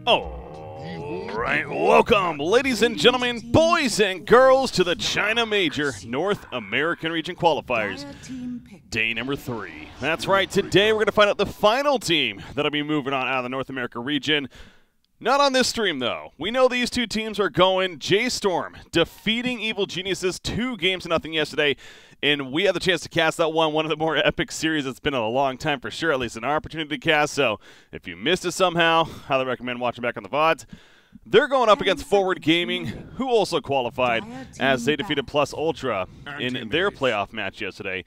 All right, welcome, ladies and gentlemen, boys and girls, to the China Major North American Region Qualifiers, day number 3. That's right, today we're going to find out the final team that'll be moving on out of the North America region. Not on this stream, though. We know these two teams are going. J.Storm defeating Evil Geniuses 2-0 yesterday, and we had the chance to cast that one of the more epic series it's been in a long time for sure, at least in our opportunity to cast. So if you missed it somehow, highly recommend watching back on the VODs. They're going up against Forward Gaming, who also qualified as they defeated Plus Ultra in their playoff match yesterday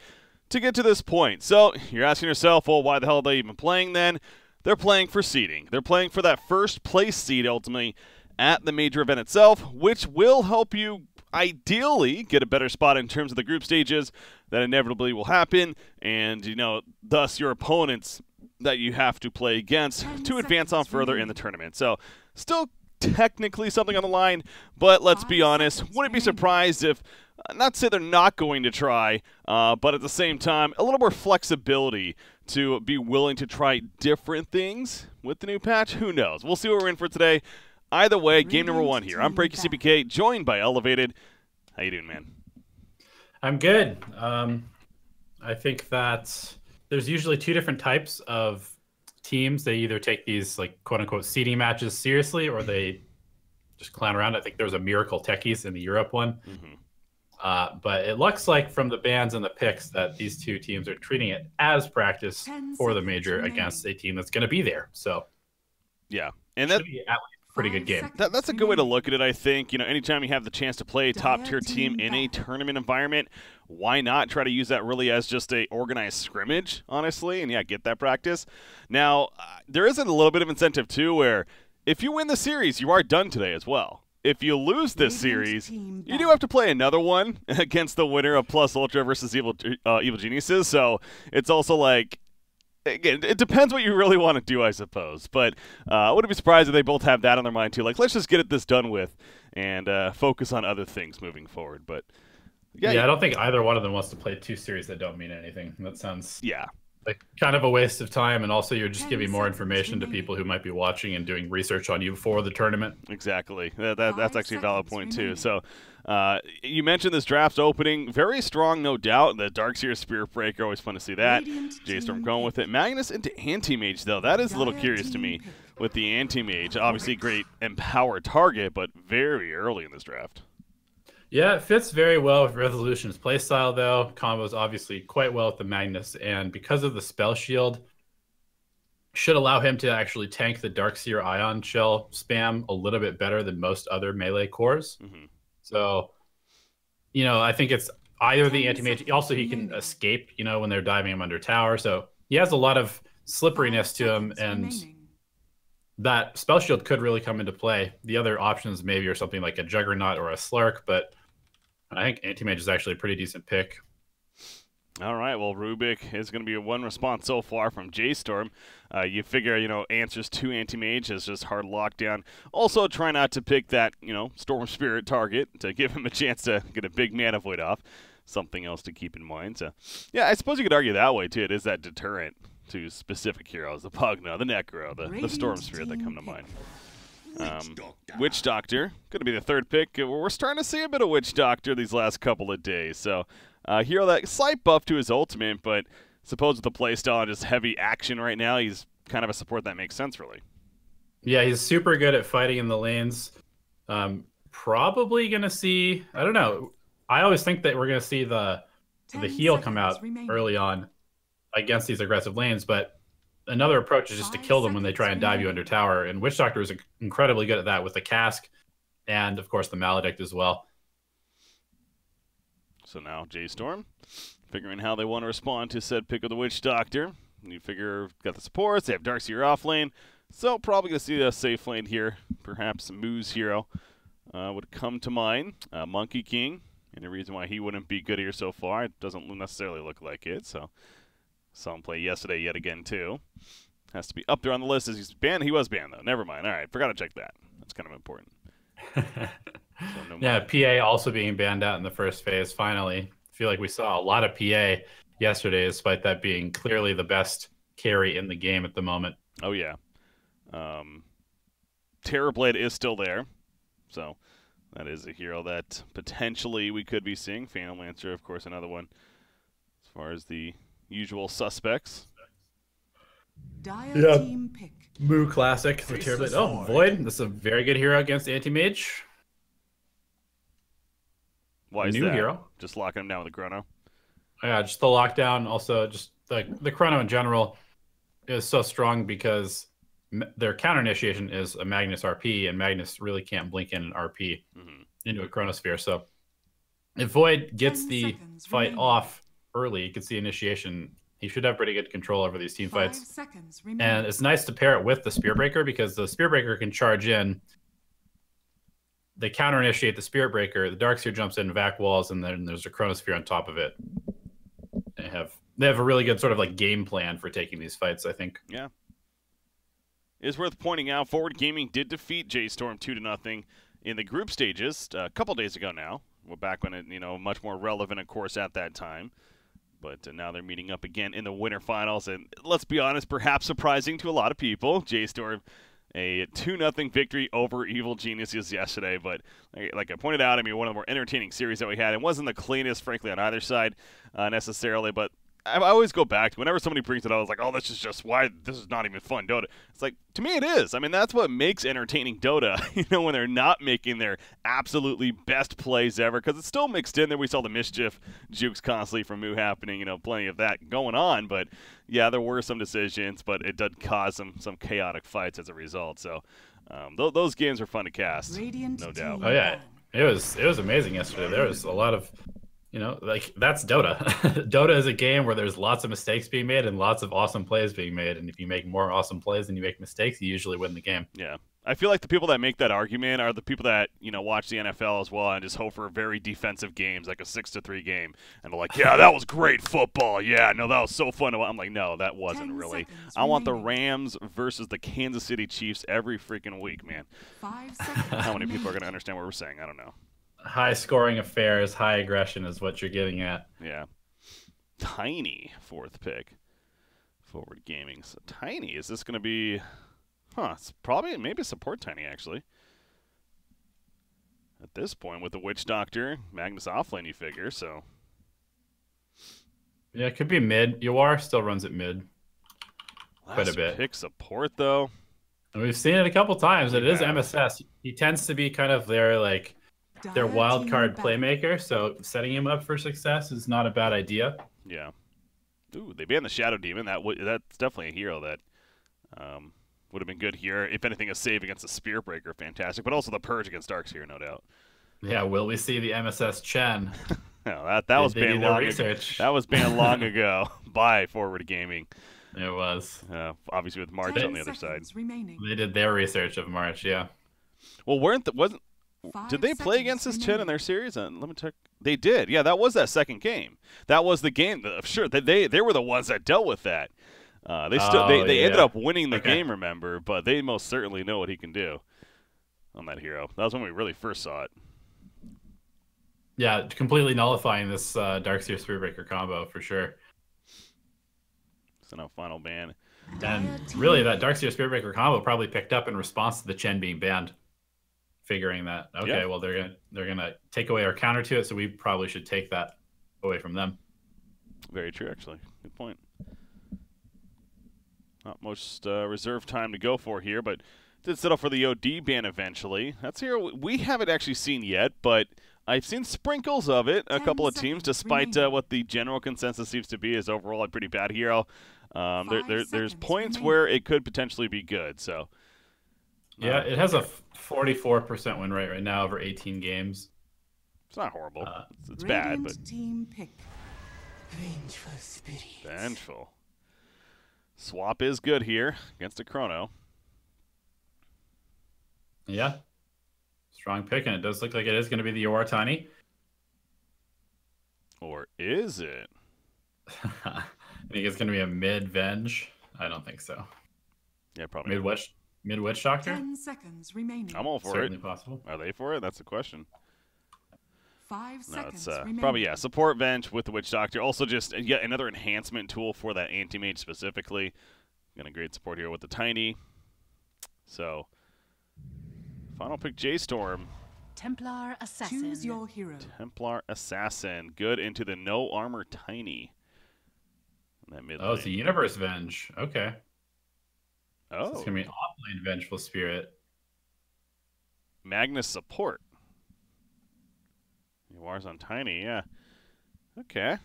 to get to this point. So you're asking yourself, well, why the hell are they even playing then? They're playing for seeding. They're playing for that first place seed ultimately at the major event itself, which will help you ideally get a better spot in terms of the group stages that inevitably will happen, and thus your opponents that you have to play against to advance on further in the tournament. So still technically something on the line, but let's be honest, wouldn't be surprised if, not to say they're not going to try, but at the same time, a little more flexibility to be willing to try different things with the new patch. Who knows? We'll see what we're in for today. Either way, game number 1 here. I'm BreakyCPK, joined by Elevated. How you doing, man? I'm good. I think that there's usually 2 different types of teams. They either take these like quote-unquote seeding matches seriously, or they just clown around. I think there was a Miracle Techies in the Europe one. But it looks like from the bans and the picks that these 2 teams are treating it as practice for the major against a team that's going to be there. So yeah, and that should be at least a pretty good game. That's a good way to look at it, I think. Anytime you have the chance to play a top-tier team in a tournament environment, why not try to use that really as just a organized scrimmage, honestly, and yeah, get that practice. Now, there is a little bit of incentive, too, where if you win the series, you are done today as well. If you lose this series, you do have to play another one against the winner of Plus Ultra versus Evil Geniuses. So it's also like, again, it depends what you really want to do, I suppose. But I wouldn't be surprised if they both have that on their mind, too. Like, let's just get this done with and focus on other things moving forward. But yeah, I don't think either one of them wants to play 2 series that don't mean anything. That sounds like kind of a waste of time, and also you're just giving more information to people who might be watching and doing research on you for the tournament. Exactly. That's actually a valid point, too. So you mentioned this draft opening. Very strong, no doubt. The Darkseer Spirit Breaker, always fun to see that. J.Storm going with it. Magnus into Anti-Mage, though. That is a little curious to me with the Anti-Mage. Obviously, great empowered target, but very early in this draft. Yeah, it fits very well with Resolution's playstyle, though. Combos obviously quite well with the Magnus, and because of the spell shield, should allow him to actually tank the Darkseer Ion Shell spam a little bit better than most other melee cores. So, I think it's either the Anti-Mage. Also, he can escape, when they're diving him under tower. So he has a lot of slipperiness to him, and that spell shield could really come into play. The other options maybe are something like a Juggernaut or a Slark, but I think Anti-Mage is actually a pretty decent pick. All right, well, Rubik is going to be a 1 response so far from J.Storm. You figure, answers to Anti-Mage is just hard lockdown. Also, try not to pick that, Storm Spirit target to give him a chance to get a big mana void off. Something else to keep in mind. So, yeah, I suppose you could argue that way, too. It is that deterrent to specific heroes, the Pugna, the Necro, the Storm Spirit that come to mind. Witch Doctor, going to be the 3rd pick. We're starting to see a bit of Witch Doctor these last couple of days. So, hero that slight buff to his ultimate, but suppose with the playstyle and just heavy action right now, he's kind of a support that makes sense, really. Yeah, he's super good at fighting in the lanes. Probably going to see, I don't know. I always think that we're going to see the heal come out early on against these aggressive lanes, but another approach is just to kill them when they try and dive you under tower, and Witch Doctor is incredibly good at that with the cask and, of course, the Maledict as well. So now J.Storm figuring how they want to respond to said pick of the Witch Doctor. You figure got the supports, they have Darkseer off lane, so probably going to see a safe lane here. Perhaps Moo's hero would come to mind. Monkey King, any reason why he wouldn't be good here so far? It doesn't necessarily look like it, so saw him play yesterday yet again, too. Has to be up there on the list as he's banned. He was banned, though. Never mind. All right, forgot to check that. That's kind of important. So yeah, PA also being banned out in the first phase, finally. I feel like we saw a lot of PA yesterday, despite that being clearly the best carry in the game at the moment. Oh, yeah. Terrorblade is still there, so that is a hero that potentially we could be seeing. Phantom Lancer, of course, another one as far as the usual suspects. Yeah. Moo Classic for Terrorblade. Oh, Void. This is a very good hero against Anti-Mage. Why is New that? Hero. Just locking him down with the Chrono? Yeah, just the lockdown. Also, just the Chrono in general is so strong because their counter initiation is a Magnus RP, and Magnus really can't blink in an RP into a Chronosphere. So if Void gets the fight off early, you can see initiation. He should have pretty good control over these team fights. And it's nice to pair it with the Spearbreaker because the Spearbreaker can charge in. They counter initiate the Spearbreaker. The Darkseer jumps in, vac walls, and then there's a Chronosphere on top of it. They have a really good sort of like game plan for taking these fights, I think. Yeah. It is worth pointing out, Forward Gaming did defeat J.Storm 2-0 in the group stages a couple days ago now. We're back when it, much more relevant, of course, at that time. But now they're meeting up again in the winter finals, and let's be honest, perhaps surprising to a lot of people. J.Storm, a 2-0 victory over Evil Geniuses yesterday, but like I pointed out, I mean, one of the more entertaining series that we had. It wasn't the cleanest, frankly, on either side necessarily, but I always go back to whenever somebody brings it up, I was like, oh, this is just why this is not even fun Dota. It's like, to me it is. I mean, that's what makes entertaining Dota, when they're not making their absolutely best plays ever, because it's still mixed in there. We saw the mischief jukes constantly from Moo happening, plenty of that going on, but yeah, there were some decisions, but it did cause some chaotic fights as a result. So those games are fun to cast, no doubt. Oh yeah, it was amazing yesterday. There was a lot of that's Dota. Dota is a game where there's lots of mistakes being made and lots of awesome plays being made. And if you make more awesome plays than you make mistakes, you usually win the game. Yeah. I feel like the people that make that argument are the people that, watch the NFL as well and just hope for very defensive games, like a 6-3 game. And they're like, yeah, that was great football. Yeah, no, that was so fun. I'm like, no, that wasn't really. I want the Rams versus the Kansas City Chiefs every freaking week, man. 5 seconds. How many people are going to understand what we're saying? I don't know. High scoring affairs, high aggression is what you're getting at. Yeah. Tiny fourth pick. Forward Gaming. So Tiny, is this going to be... it's probably maybe support Tiny, actually. At this point, with the Witch Doctor, Magnus offlane, you figure, so... Yeah, it could be mid. Yawar still runs at mid. Quite a bit. Pick support, though. And we've seen it a couple times. It is MSS. He tends to be kind of their wild card playmaker, so setting him up for success is not a bad idea. Yeah. Ooh, they banned the Shadow Demon. That's definitely a hero that would have been good here. If anything, a save against the Spearbreaker, fantastic. But also the Purge against Darkseer, no doubt. Yeah, will we see the MSS Chen? No, that was banned long ago. That was banned long ago by Forward Gaming. It was. Obviously with March on the other side. They did their research of March, yeah. Well, did they play against this Chen in their series? Let me check. They did. Yeah, that was that second game. That was the game. Sure, they were the ones that dealt with that. They ended up winning the game, remember? But they most certainly know what he can do on that hero. That was when we really first saw it. Yeah, completely nullifying this Darkseer Spearbreaker combo for sure. So now final ban. And really, that Darkseer Spearbreaker combo probably picked up in response to the Chen being banned. Figuring that, okay, well, they're gonna take away our counter to it, so we probably should take that away from them. Very true, actually. Good point. Not most reserve time to go for here, but did settle for the OD ban eventually. That's here we haven't actually seen yet, but I've seen sprinkles of it. A couple of teams, despite what the general consensus seems to be, is overall a pretty bad hero. There's points where it could potentially be good. So. Yeah, it has a 44% win rate right now over 18 games. It's not horrible. It's bad, but team pick. Vengeful spirits. Vengeful. Swap is good here against a Chrono. Yeah. Strong pick, and it does look like it is going to be the Yawar Tiny. Or is it? I think it's going to be a mid-Venge. I don't think so. Yeah, probably. Mid-Witch Doctor? 10 seconds remaining. I'm all for Certainly it. Possible. Are they for it? That's the question. 5 seconds it's remaining. probably, support Venge with the Witch Doctor. Also just yet another enhancement tool for that Anti-Mage specifically. Got a great support here with the Tiny. So, Final pick J.Storm. Templar Assassin. Choose your hero. Templar Assassin. Good into the no armor Tiny. In that mid Oh, it's a Universe Venge. Okay. Oh. So it's going to be an offlane Vengeful Spirit. Magnus support. Wars on Tiny, yeah. Okay.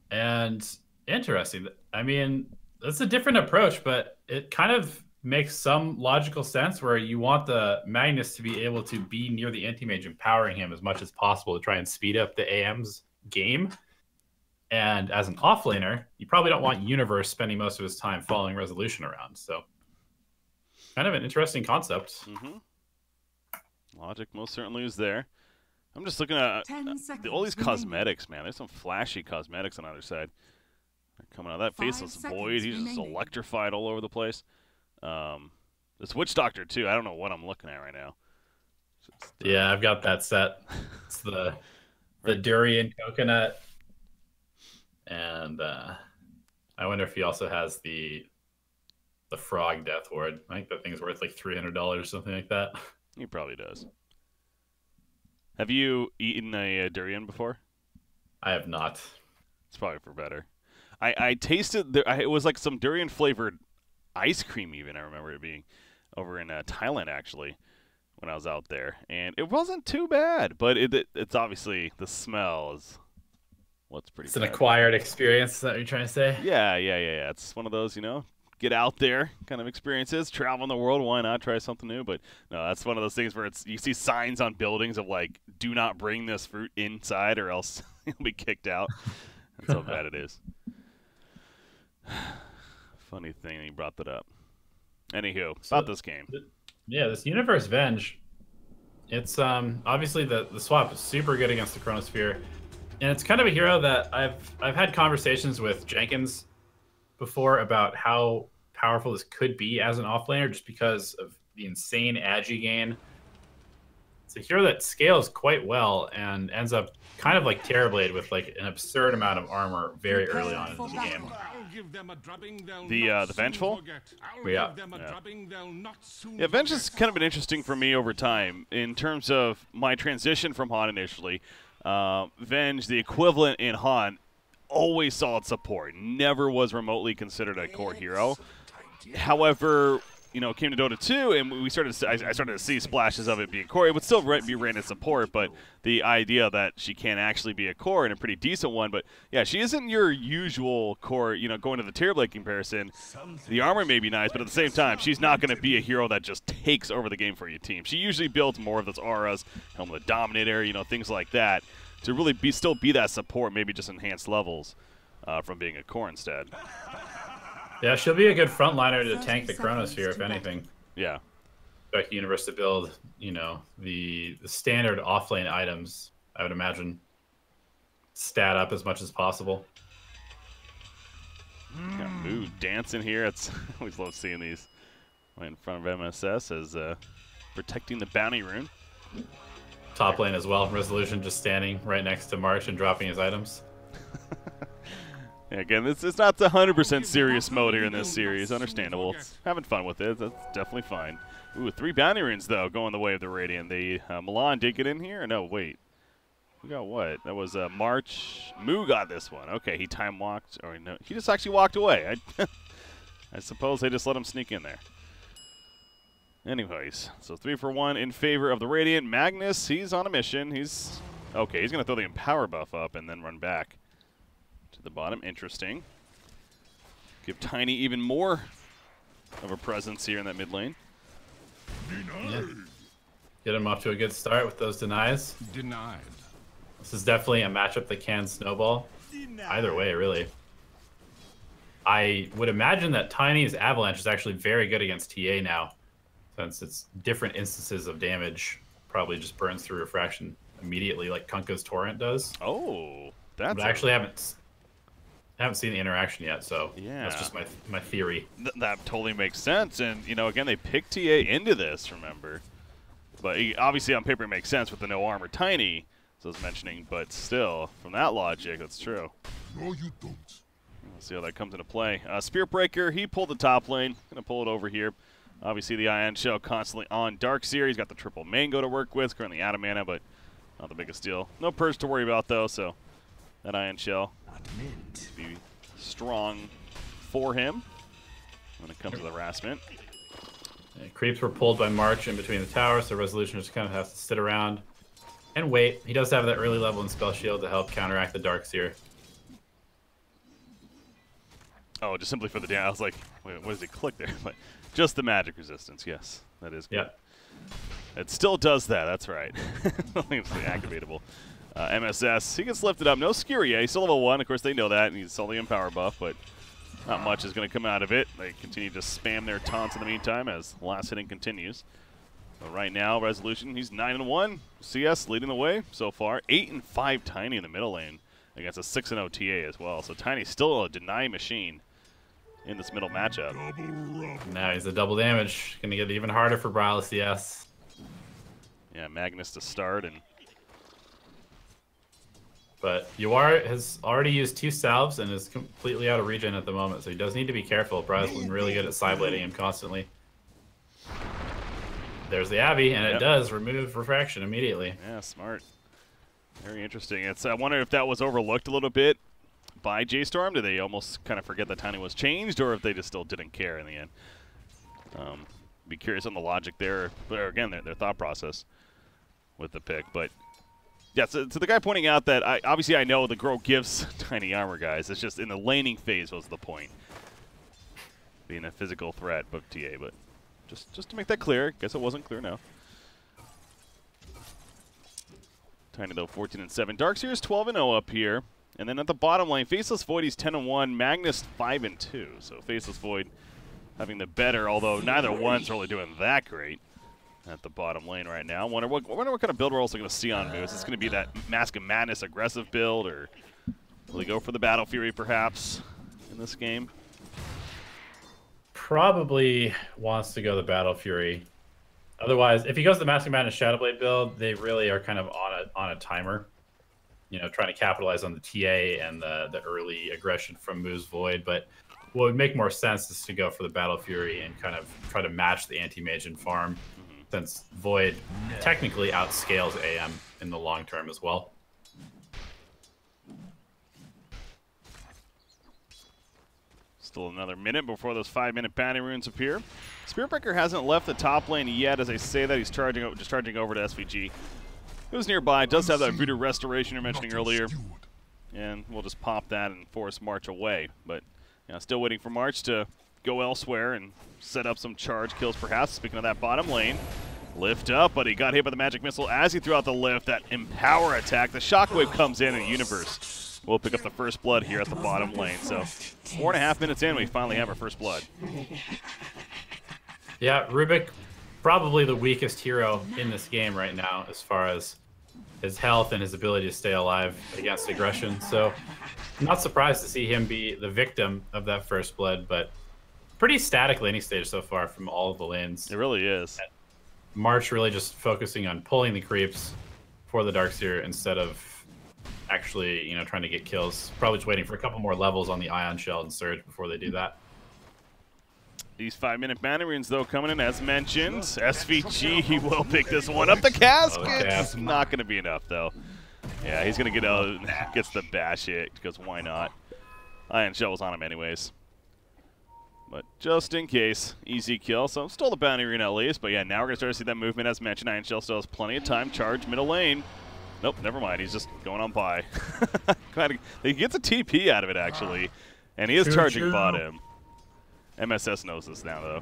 And interesting. I mean, that's a different approach, but it kind of makes some logical sense where you want the Magnus to be able to be near the anti-mage, empowering him as much as possible to try and speed up the AM's game. And as an offlaner, you probably don't want Universe spending most of his time following Resolution around. So kind of an interesting concept. Logic most certainly is there. I'm just looking at all these cosmetics, man. There's some flashy cosmetics on the other side. They're coming out of that faceless void. He's just electrified all over the place. This Witch Doctor, too. I don't know what I'm looking at right now. Yeah, I've got that set. It's the durian coconut. And I wonder if he also has the frog death ward. I think that thing's worth like $300 or something like that. He probably does. Have you eaten a durian before? I have not. It's probably for better. I tasted it was like some durian flavored ice cream even. I remember it being over in Thailand actually when I was out there, and it wasn't too bad. But it's obviously the smell is what's pretty. It's bad. an acquired experience. Is that what you're trying to say? Yeah. It's one of those, get out there kind of experiences, travel in the world. Why not try something new? But no, that's one of those things where you see signs on buildings of like, do not bring this fruit inside or else you'll be kicked out. That's how bad it is. Funny thing he brought that up. Anywho, about this game. Yeah, this Universe Venge. It's obviously the swap is super good against the Chronosphere, and it's kind of a hero that I've had conversations with Jenkins before about how powerful this could be as an offlaner, just because of the insane agi gain. It's a hero that scales quite well and ends up kind of like Terrorblade with like an absurd amount of armor very early on in the game. The Vengeful? Yeah. Yeah, Venge has kind of been interesting for me over time in terms of my transition from Han initially. Venge, the equivalent in Han, always solid support. Never was remotely considered a core hero. However, it came to Dota 2, and I started to see splashes of it being core. It would still be ran as support, but the idea that she can actually be a core and a pretty decent one. But yeah, she isn't your usual core. Going to the Terrorblade comparison, the armor may be nice, but at the same time, she's not going to be a hero that just takes over the game for your team. She usually builds more of those auras, Helm of the Dominator, things like that, to really still be that support, maybe just enhanced levels from being a core instead. Yeah, she'll be a good frontliner to tank the Chronosphere, if anything. Yeah. Expect the Universe to build, the standard offlane items, I would imagine. Stat up as much as possible. Got Mood dancing here. I always love seeing these right in front of MSS as protecting the bounty rune. Top lane as well. Resolution just standing right next to March and dropping his items. Yeah, again, it's not the 100% serious mode here in this series. Understandable. It's having fun with it. That's definitely fine. Ooh, 3 bounty runes, though, going the way of the Radiant. Milan did get in here? No, wait. We got what? That was March. Moo got this one. Okay, he time walked. Or no, he just actually walked away. I suppose they just let him sneak in there. Anyways, so 3 for 1 in favor of the Radiant. Magnus, he's on a mission. He's going to throw the Empower buff up and then run back to the bottom. Interesting. Give Tiny even more of a presence here in that mid lane. Yeah. Get him off to a good start with those denies. Denied. This is definitely a matchup that can snowball. Either way, really. I would imagine that Tiny's Avalanche is actually very good against TA now, since it's different instances of damage. Probably just burns through Refraction immediately, like Kunkka's Torrent does. Oh, that's. But I actually haven't seen the interaction yet, so yeah, that's just my theory. That totally makes sense, and again, they picked TA into this. Remember, but obviously on paper it makes sense with the no armor Tiny, as I was mentioning. But still, from that logic, that's true. No, you don't. Let's see how that comes into play. Spirit Breaker, he pulled the top lane. Gonna pull it over here. Obviously, the Ion Shell constantly on Darkseer. He's got the triple Mango to work with. Currently out of mana, but not the biggest deal. No purge to worry about, though, so that Ion Shell be strong for him when it comes to the harassment. Creeps were pulled by March in between the towers, so Resolution just kind of has to sit around and wait. He does have that early level in Spell Shield to help counteract the Darkseer. Oh, just simply for the damage. I was like, wait, what does he click there? But just the magic resistance, yes. That is good. Yep. It still does that, that's right. I think it's activatable. MSS, he gets lifted up. No Scuria, he's still level 1. Of course, they know that, and he's solely in power buff, but not much is going to come out of it. They continue to spam their taunts in the meantime as last hitting continues. But right now, Resolution, he's 9-1. CS leading the way so far. 8-5 Tiny in the middle lane against a 6-0 TA as well. So Tiny's still a deny machine in this middle matchup. Now he's a double damage. Going to get even harder for Brile CS. Yeah, Magnus to start. But Yuar has already used 2 salves and is completely out of regen at the moment, so he does need to be careful. Brile's been really good at side-blading him constantly. There's the Abby, and it does remove Refraction immediately. Yeah, smart. Very interesting. I wonder if that was overlooked a little bit by J.Storm. Did they almost kind of forget that Tiny was changed, or if they just still didn't care in the end? Be curious on the logic there, but again, their thought process with the pick. But yeah, so the guy pointing out that obviously I know the Grow gives Tiny armor, guys. It's just in the laning phase was the point, being a physical threat, but TA. But just to make that clear, guess it wasn't clear now. Tiny though 14-7. Darkseer is 12-0 up here. And then at the bottom lane, Faceless Void, he's 10-1. Magnus 5-2. So Faceless Void having the better, although neither one's really doing that great at the bottom lane right now. Wonder what kind of build we're also going to see on Moose. Is this going to be that Mask of Madness aggressive build, or will he go for the Battle Fury perhaps in this game? Probably wants to go the Battle Fury. Otherwise, if he goes the Mask of Madness Shadowblade build, they really are kind of on a timer. You know, trying to capitalize on the TA and the early aggression from Moo's Void. But what would make more sense is to go for the Battle Fury and kind of try to match the anti-mage in farm, since Void technically outscales AM in the long term as well. Still another minute before those 5-minute bounty runes appear. Spiritbreaker hasn't left the top lane yet. As I say that, he's just charging over to SVG. Who's nearby, does have that Voodoo Restoration you're mentioning earlier. And we'll just pop that and force March away. But you know, still waiting for March to go elsewhere and set up some charge kills perhaps. Speaking of that bottom lane, lift up, but he got hit by the magic missile as he threw out the lift. That Empower attack, the Shockwave comes in and Universe will pick up the first blood here at the bottom lane. So 4.5 minutes in, we finally have our first blood. Yeah, Rubik, probably the weakest hero in this game right now as far as his health and his ability to stay alive against aggression. So I'm not surprised to see him be the victim of that first blood, but pretty static laning stage so far from all of the lanes. It really is. And March really just focusing on pulling the creeps for the Darkseer instead of actually, you know, trying to get kills. Probably just waiting for a couple more levels on the Ion Shell and Surge before they do that. These 5-minute mana runes, though, coming in as mentioned. SVG, he will pick this one up. The casket! Not going to be enough, though. Yeah, he's going to get out, gets the bash hit, because why not? Ion Shell was on him anyways. But just in case, easy kill. So still the bounty rune at least. But yeah, now we're going to start to see that movement as mentioned. Ion Shell still has plenty of time. Charge middle lane. Nope, never mind. He's just going on by. He gets a TP out of it, actually. And he is charging bottom. MSS knows this now, though.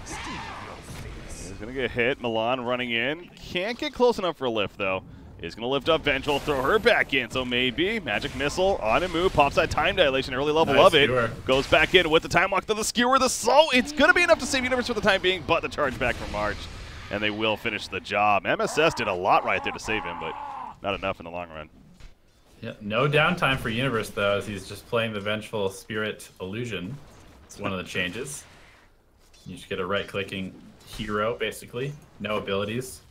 He's going to get hit. Milan running in. Can't get close enough for a lift, though. He's going to lift up Vengeful, throw her back in. So maybe Magic Missile on a move. Pops that Time Dilation, early level of it. Skewer. Goes back in with the Time Lock to the Skewer. The slow. It's going to be enough to save Universe for the time being, but the charge back from March. And they will finish the job. MSS did a lot right there to save him, but not enough in the long run. Yeah, no downtime for Universe, though, as he's just playing the Vengeful Spirit Illusion. It's one of the changes. You just get a right-clicking hero, basically. No abilities.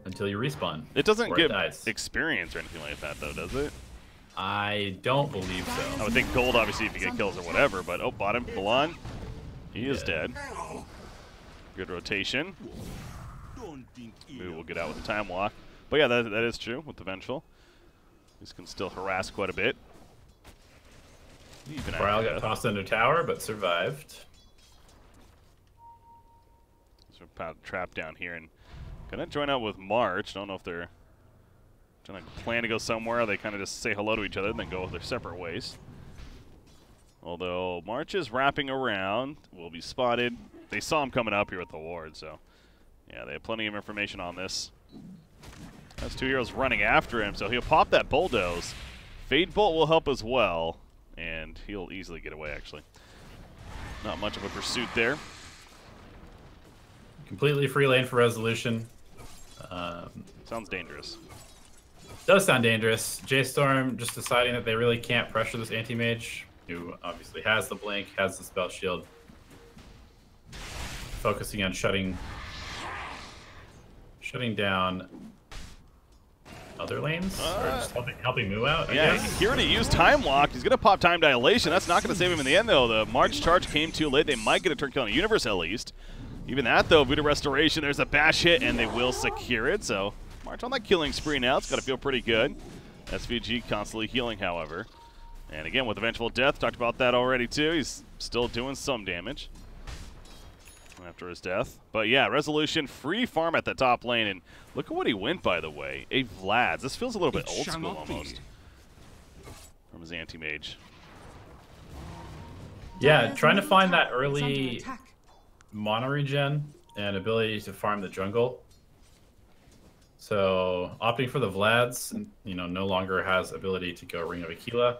Until you respawn. It doesn't give experience or anything like that, though, does it? I don't believe so. I would think gold, obviously, if you get kills or whatever, but oh, bottom, Milan. He is dead. Good rotation. Moo will get out with the time walk. But yeah, that is true with the Vengeful. These can still harass quite a bit. Brow got tossed under tower, but survived. So trap down here and gonna join out with March. Don't know if they're gonna plan to go somewhere. Or they kind of just say hello to each other and then go their separate ways. Although March is wrapping around, will be spotted. They saw him coming up here with the ward, so yeah, they have plenty of information on this. That's 2 heroes running after him, so he'll pop that bulldoze. Fade Bolt will help as well, and he'll easily get away, actually. Not much of a pursuit there. Completely free lane for resolution. Sounds dangerous. Does sound dangerous. J.Storm just deciding that they really can't pressure this anti-mage, who obviously has the blink, has the spell shield. Focusing on shutting down other lanes, or just helping Moo out. Yeah, he already used Time Walk. He's going to pop Time Dilation. That's not going to save him in the end, though. The March charge came too late. They might get a turn kill on the Universe at least. Even that, though, Voodoo Restoration, there's a bash hit, and they will secure it. So March on that killing spree now. It's got to feel pretty good. SVG constantly healing, however. And again, with Vengeful Death, talked about that already, too. He's still doing some damage after his death. But yeah, Resolution, free farm at the top lane, and look at what he went, by the way. A Vlad's. This feels a little bit old school almost from his anti-mage. Yeah, trying to find that early mono regen and ability to farm the jungle. So opting for the Vlad's, you know, no longer has ability to go Ring of Aquila.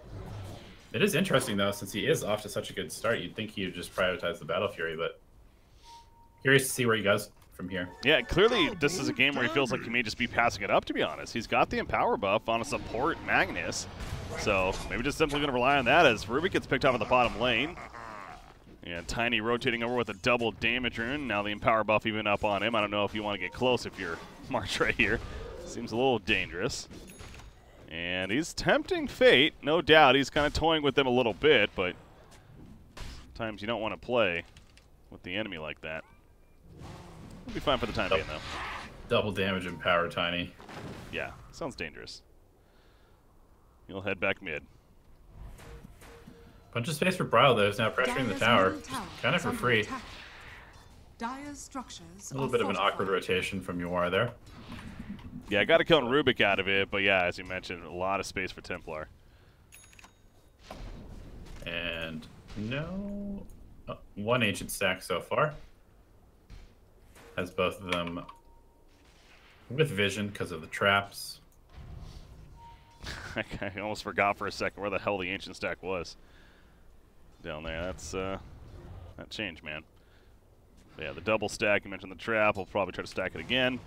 It is interesting though, since he is off to such a good start, you'd think he would just prioritize the Battle Fury, but curious to see where he goes from here. Yeah, clearly this is a game where he feels like he may just be passing it up, to be honest. He's got the Empower buff on a support Magnus, so maybe just simply going to rely on that as Ruby gets picked off in the bottom lane. And Tiny rotating over with a double damage rune. Now the Empower buff even up on him. I don't know if you want to get close if you're March right here. Seems a little dangerous. And he's tempting fate, no doubt. He's kind of toying with them a little bit, but sometimes you don't want to play with the enemy like that. We'll be fine for the time being, though. Double damage and power, Tiny. Yeah, sounds dangerous. He'll head back mid. Bunch of space for Brile, though, is now pressuring the tower. Kind of for free. A little bit of an awkward rotation from Yuar there. Yeah, I got to count Rubik out of it, but yeah, as you mentioned, a lot of space for Templar. And no... Oh, one Ancient stack so far. Has both of them with vision because of the traps. I almost forgot for a second where the hell the Ancient stack was. Down there, that's that changed, man. But yeah, the double stack, you mentioned the trap, we'll probably try to stack it again.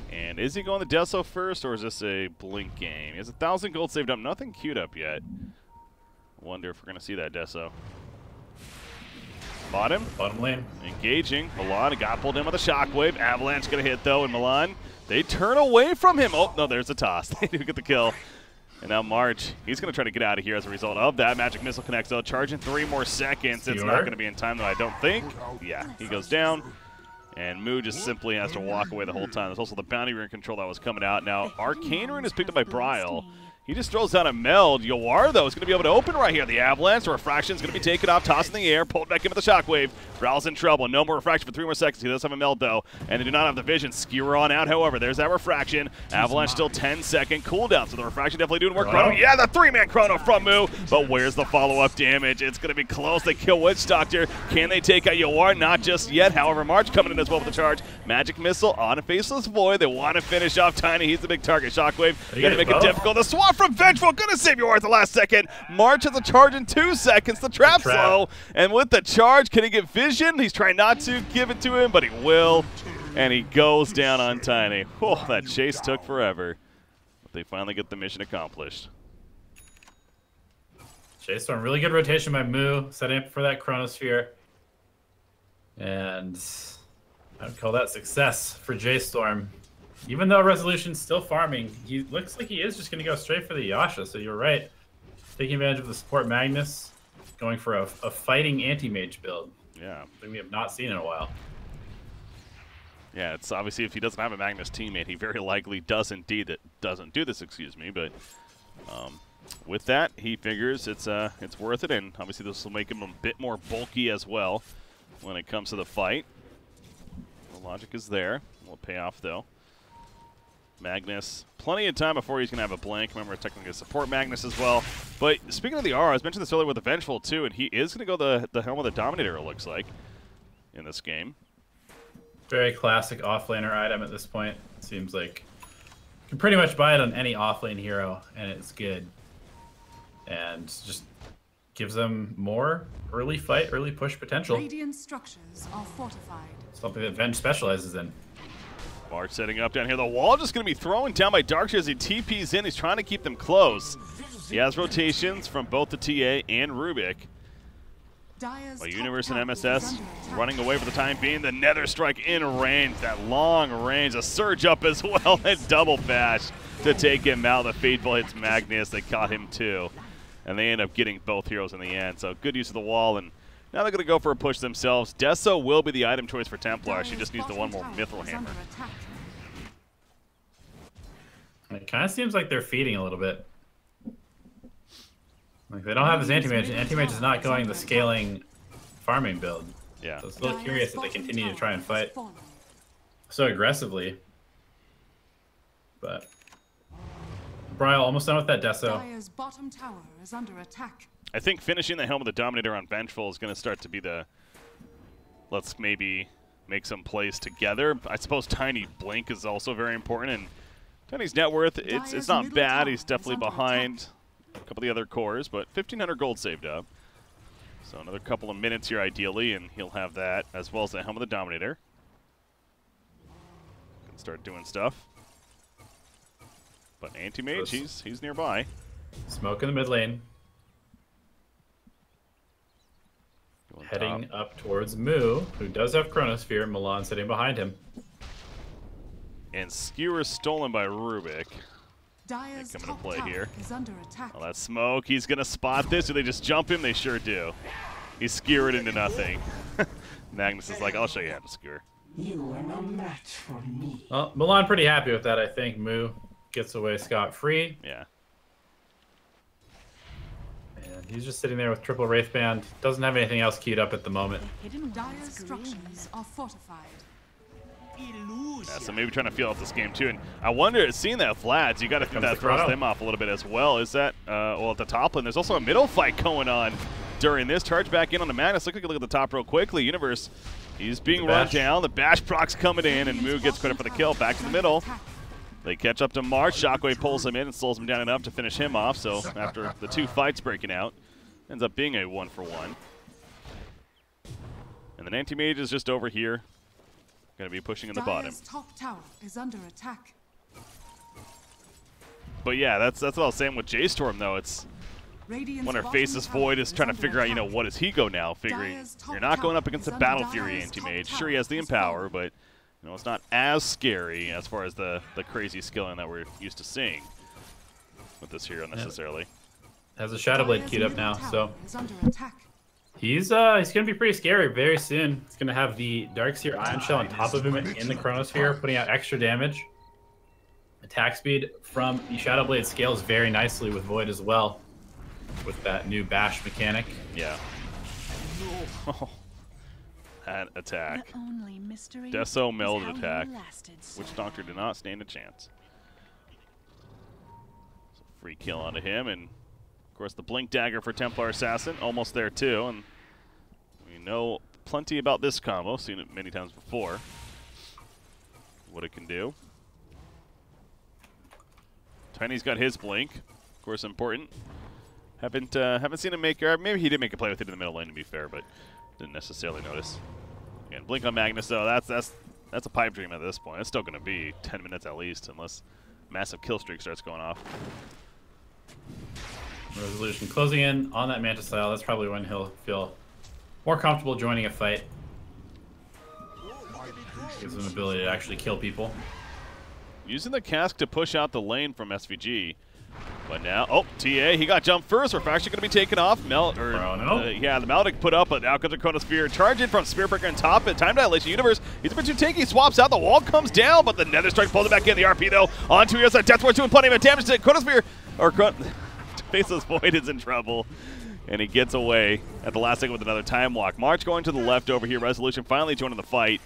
And is he going the Deso first, or is this a blink game? He has 1,000 gold saved up, nothing queued up yet. Wonder if we're going to see that Deso. Bottom lane. Engaging. Milan got pulled in with a shockwave. Avalanche going to hit, though, and Milan, they turn away from him. Oh, no, there's a toss. They do get the kill. And now March, he's going to try to get out of here as a result of that. Magic Missile connects, though. Charging 3 more seconds. It's not going to be in time, though, I don't think. Yeah, he goes down. And Moo just simply has to walk away the whole time. There's also the Bounty Rune control that was coming out. Now, Arcane Rune is picked up by Brile. He just throws down a meld. Yoar, though, is going to be able to open right here. The Avalanche, the Refraction is going to be taken off, tossed in the air, pulled back in with the Shockwave. Brile's in trouble. No more Refraction for 3 more seconds. He does have a meld, though, and they do not have the vision. Skewer on out, however. There's that Refraction. Avalanche still 10-second cooldown, so the Refraction definitely doing work. Chrono, yeah, the 3-man Chrono from Moo, but where's the follow-up damage? It's going to be close. They kill Witch Doctor. Can they take out Yoar? Not just yet. However, March coming in as well with the charge. Magic Missile on a Faceless Void. They want to finish off Tiny. He's the big target. Shockwave going to make it difficult. The swap from Vengeful going to save Yoar at the last second. March has a charge in 2 seconds. The trap's slow. And with the charge, can he get vision? He's trying not to give it to him, but he will. And he goes down on Tiny. Oh, that chase took forever. But they finally get the mission accomplished. J.Storm, really good rotation by Moo, setting up for that Chronosphere. And I would call that success for J.Storm. Even though Resolution's still farming, he looks like he is just going to go straight for the Yasha, so you're right. Taking advantage of the support Magnus. going for a fighting anti-mage build. Yeah. Something we have not seen in a while. Yeah, it's obviously if he doesn't have a Magnus teammate, he very likely doesn't do this. Excuse me, but with that, he figures it's worth it, and obviously this will make him a bit more bulky as well when it comes to the fight. The logic is there. Will pay off though. Magnus, plenty of time before he's going to have a blank. Remember, technically a support Magnus as well. But speaking of the R, I was mentioning this earlier with the Vengeful too, and he is going to go the Helm of the Dominator, it looks like, in this game. Very classic offlaner item at this point. It seems like you can pretty much buy it on any offlane hero, and it's good. And just gives them more early fight, early push potential. Radiant structures are fortified. Something that Venge specializes in. March setting up down here. The wall just going to be thrown down by Darkseer as he TPs in. He's trying to keep them close. He has rotations from both the TA and Rubik. Well, Universe and MSS running away for the time being. The Nether Strike in range, that long range. A surge up as well, and double bash to take him out. The Fateful hits Magnus. They caught him too. And they end up getting both heroes in the end. So good use of the wall, and now they're going to go for a push themselves. Deso will be the item choice for Templar. She just needs the one more Mithril Hammer. It kind of seems like they're feeding a little bit. Like they don't have this anti-mage. Anti-mage is not going the scaling farming build. Yeah. So it's a little curious that they continue to try and fight so aggressively. But Brile almost done with that Deso. Dire's bottom tower is under attack. I think finishing the Helm of the Dominator on Vengeful is going to start to be the let's maybe make some plays together. I suppose Tiny Blink is also very important, and Tiny's net worth, it's not bad. He's definitely behind a couple of the other cores, but 1,500 gold saved up. So another couple of minutes here ideally, and he'll have that as well as the Helm of the Dominator. Can start doing stuff. But Anti-Mage, he's nearby. Smoke in the mid lane. Going Heading top. up towards Mu, who does have Chronosphere. Milan sitting behind him. And Skewer stolen by Rubik. Dire's Coming to top play tower here. is under attack. Well, that smoke, he's going to spot this. Do they just jump him? They sure do. He's skewered into nothing. Magnus is like, I'll show you how to skewer. You are no match for me. Well, Milan pretty happy with that, I think. Mu gets away scot-free. Yeah. And he's just sitting there with triple Wraithband. Doesn't have anything else queued up at the moment. Hidden Dire's ones structures are fortified. Yeah, so maybe trying to feel out this game too. And I wonder, seeing that Vlads, you got to think that throws them off a little bit as well. Is that, well, at the top lane, there's also a middle fight going on during this. Charge back in on the Magnus. Look at the top real quickly. Universe, he's being run down. The bash proc's coming in, and Mu gets credit for the kill. Back to the middle. They catch up to March. Shockwave pulls him in and slows him down enough to finish him off. So after the two fights breaking out, ends up being a 1-for-1. And then Anti-Mage is just over here. Going to be pushing in the bottom. Dire's top tower is under attack. But yeah, that's what I was saying with J.Storm, though. It's Radiant's when her bottom Faceless tower Void is trying to under figure out, attack. what does he go now? Figuring Dire's top you're not going up tower against is a under Battle Fury Dire's Anti-Mage. top Sure, he has the tower has Empower, fallen. but it's not as scary as far as the crazy skilling that we're used to seeing with this hero necessarily. Has a Shadow Blade Dire's queued up middle now, tower so is under attack. he's gonna be pretty scary very soon. He's gonna have the Darkseer Ion Shell on top of him in the Chronosphere, putting out extra damage. Attack speed from the Shadow Blade scales very nicely with Void as well, with that new bash mechanic. Yeah. Oh, that attack. The only mystery Deso is melded how you attack. lasted so Witch Doctor did not stand a chance. So free kill onto him, and of course the Blink Dagger for Templar Assassin, almost there too. And we know plenty about this combo, seen it many times before. What it can do. Tiny's got his Blink, of course important. Haven't seen him make, or maybe he did make a play with it in the middle lane to be fair, but didn't necessarily notice. Again, Blink on Magnus though, that's a pipe dream at this point. It's still going to be 10 minutes at least, unless massive kill streak starts going off. Resolution closing in on that Manta style. That's probably when he'll feel more comfortable joining a fight. Gives him the ability to actually kill people. Using the cask to push out the lane from SVG. But now, oh, TA, he got jumped first. We're actually going to be taken off. Yeah, the Melodic put up, but now comes a Chronosphere. Charge in from Spearbreaker on top. Time Dilation Universe. He's a bit too tanky. Swaps out. The wall comes down, but the Nether Strike pulls it back in. The RP, though, onto Eos. Death Ward's doing plenty of damage to Chronosphere. Or Faceless Void is in trouble. And he gets away at the last second with another time walk. March going to the left over here. Resolution finally joining the fight.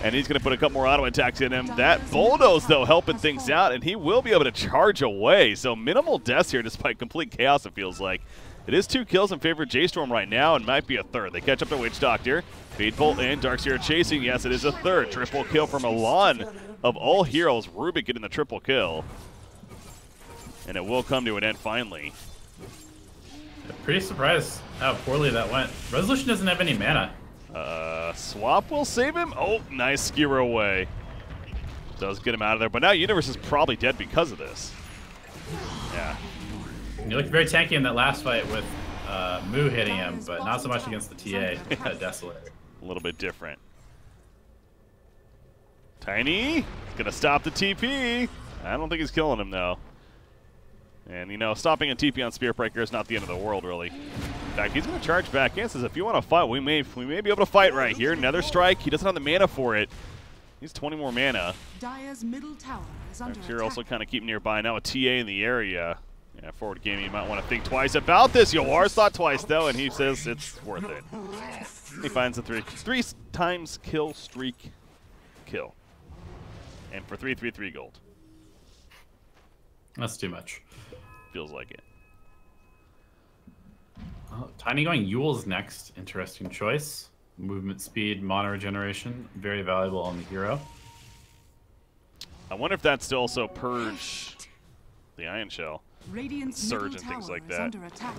And he's going to put a couple more auto attacks in him. That Bulldoze, though, helping things out, and he will be able to charge away. So minimal deaths here despite complete chaos, it feels like. It is 2 kills in favor of J.Storm right now and might be a third. They catch up to Witch Doctor. Feedbolt and Darkseer chasing. Yes, it is a third. Triple kill from Milan. Of all heroes, Rubik getting the triple kill. And it will come to an end finally. Pretty surprised how poorly that went. Resolution doesn't have any mana. Swap will save him. Oh, nice skewer away. Does get him out of there. But now Universe is probably dead because of this. Yeah. You looked very tanky in that last fight with Moo hitting him, but not so much against the TA. Desolator. A little bit different. Tiny. Gonna stop the TP. I don't think he's killing him, though. And, you know, stopping a TP on Spearbreaker is not the end of the world, really. In fact, he's going to charge back in. Says, if you want to fight, we may be able to fight right here. Nether Strike. He doesn't have the mana for it. He's 20 more mana. Dire's middle tower is under You're attack. also kind of keeping nearby. Now a TA in the area. Yeah, forward game, you might want to think twice about this. Yoars thought twice, though, and he says it's worth it. He finds the three times kill streak kill. And for 333 gold. That's too much. Feels like it. Tiny going Yule's next. Interesting choice. Movement speed, mana regeneration. Very valuable on the hero. I wonder if that's to also purge the Iron Shell. Radiant's Surge middle and things tower like is that. under attack.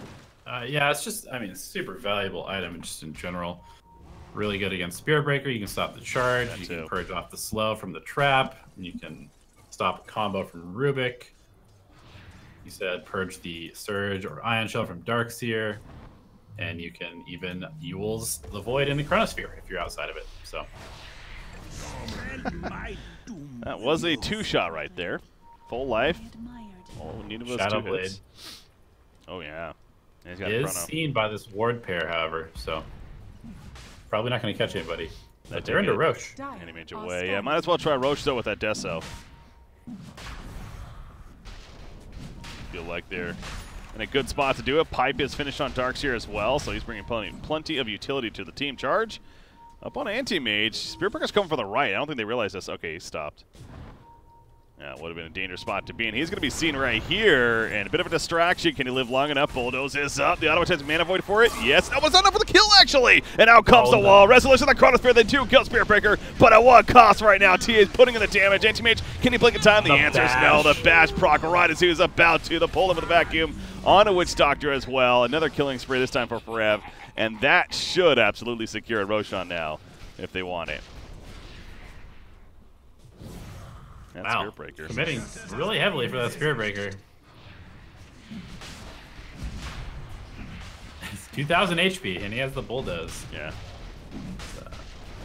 Yeah, it's just, I mean, it's a super valuable item just in general. Really good against Spearbreaker. You can stop the charge. You can purge off the slow from the trap. You can stop a combo from Rubik. You said purge the Surge or Ion Shell from Darkseer. And you can even Yule's the Void in the Chronosphere if you're outside of it. So that was a 2-shot right there. Full life. All we needed was Shadow 2 Blade hits. Oh, yeah. And he's got is Chrono. seen by this ward pair, however. So probably not going to catch anybody. But That they're into did Roche. And he made your way. Yeah, might as well try Roche, though, with that Deso. Feel like they're in a good spot to do it. Pipe is finished on Darkseer as well, so he's bringing plenty of utility to the team. Charge up on Anti-Mage. Spearbreaker's coming from the right. I don't think they realize this. Okay, he stopped. Yeah, it would have been a dangerous spot to be in. He's going to be seen right here, and a bit of a distraction. Can he live long enough? Bulldoze is up. The auto attacks Mana Void for it. Yes, that was not enough for the kill, actually. And out comes the wall. Resolution of the Chronosphere, then 2 kill Spearbreaker. But at what cost right now? TA is putting in the damage. Anti-Mage, can he blink in time? The answer is no. The bash proc right as he was about to. The pull him with the vacuum on a Witch Doctor as well. Another killing spree this time for Forev. And that should absolutely secure Roshan now if they want it. That's Wow, Spearbreaker. committing really heavily for that Spearbreaker. It's 2,000 HP, and he has the Bulldoze. Yeah.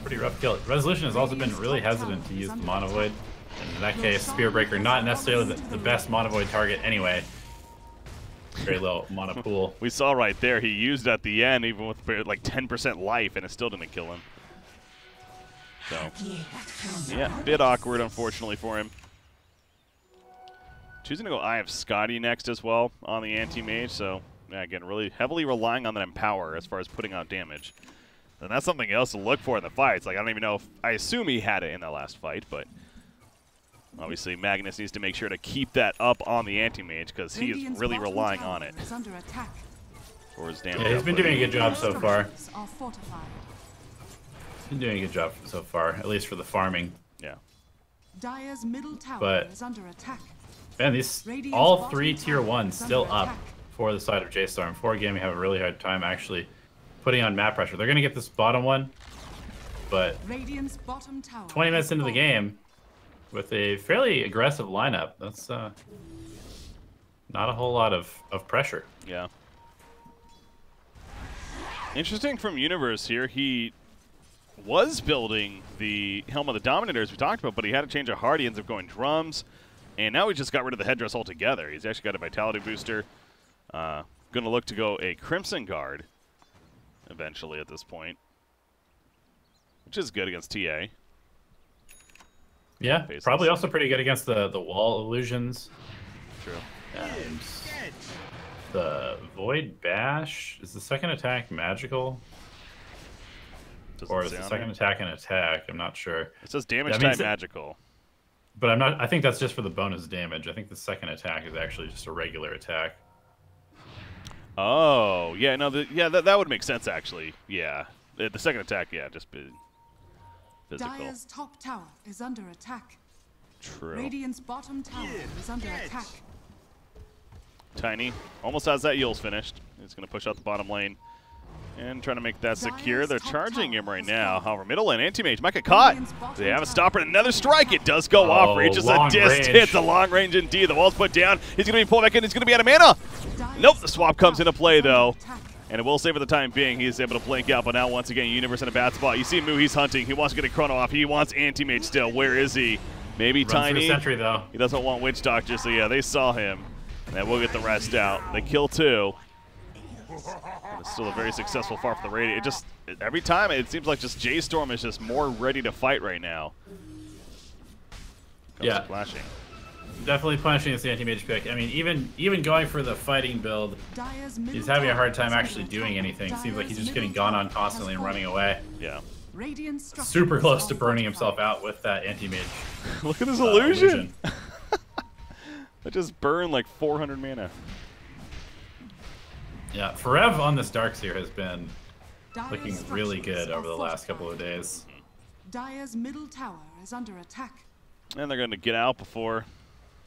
Pretty rough kill. Resolution has also been really hesitant to use the Mana Void. And in that case, Spearbreaker not necessarily the best Mana Void target anyway. Very low mana pool. We saw right there, he used at the end, even with like 10% life, and it still didn't kill him. So, yeah, a bit awkward, unfortunately, for him. Choosing to go Eye of Scotty next as well on the Anti-Mage, so, yeah, again, really heavily relying on that Empower as far as putting out damage. And that's something else to look for in the fights. Like, I don't even know if, I assume he had it in that last fight, but obviously Magnus needs to make sure to keep that up on the Anti-Mage because he is really relying on it for his damage. Yeah, he's been doing a good job so far. Are fortified. Been doing a good job so far, at least for the farming. Yeah. Dire's middle tower But is under attack. man, these all 3 tier 1s still up for the side of J.Storm. 4 game, we have a really hard time actually putting on map pressure. They're gonna get this bottom one, but Radiant's bottom tower 20 minutes into the game with a fairly aggressive lineup, that's not a whole lot of pressure. Yeah. Interesting from Universe here. He was building the Helm of the Dominator, as we talked about, but he had a change of heart. He ends up going drums And now he just got rid of the headdress altogether. He's actually got a vitality booster. Going to look to go a Crimson Guard eventually at this point, which is good against TA. Yeah, Baseless. probably also pretty good against the wall illusions. True. And the Void Bash, is the second attack magical? Doesn't Or is the sound second right. attack an attack? I'm not sure. It says damage That means type it- magical. But I'm not. I think that's just for the bonus damage. I think the second attack is actually just a regular attack. Oh, yeah, no, that would make sense actually. Yeah, the second attack, yeah, just be physical. Dire's top tower is under attack. True. Radiant's bottom tower is under attack. Tiny almost has that Yule's finished. He's going to push out the bottom lane and trying to make that secure. They're charging him right now. However, middle lane, anti-mage might get caught. They have a stopper and another strike. It does go off. Reaches a long disc. range. It's a long range indeed. The wall's put down. He's going to be pulled back in. He's going to be out of mana. Nope, the swap comes into play though. And it will save for the time being. He's able to blink out, but now once again, Universe in a bad spot. You see Moo, he's hunting. He wants to get a chrono off. He wants anti-mage still. Where is he? Maybe Runs through Tiny. Sentry though. He doesn't want Witch Doctor, so yeah, they saw him. And then we'll get the rest out. They kill two. And it's still a very successful far from the radiant. Every time it seems like just J.Storm is just more ready to fight right now. Comes Yeah. Flashing. Definitely punishing this anti-mage pick. I mean, even going for the fighting build, he's having a hard time actually doing anything. Seems like he's just getting gone on constantly and running away. Yeah. Super close to burning himself out with that anti-mage. Look at this illusion. That just burned like 400 mana. Yeah, Forev on this Darkseer has been looking really good over the last couple of days. Dire's middle tower is under attack. And they're going to get out before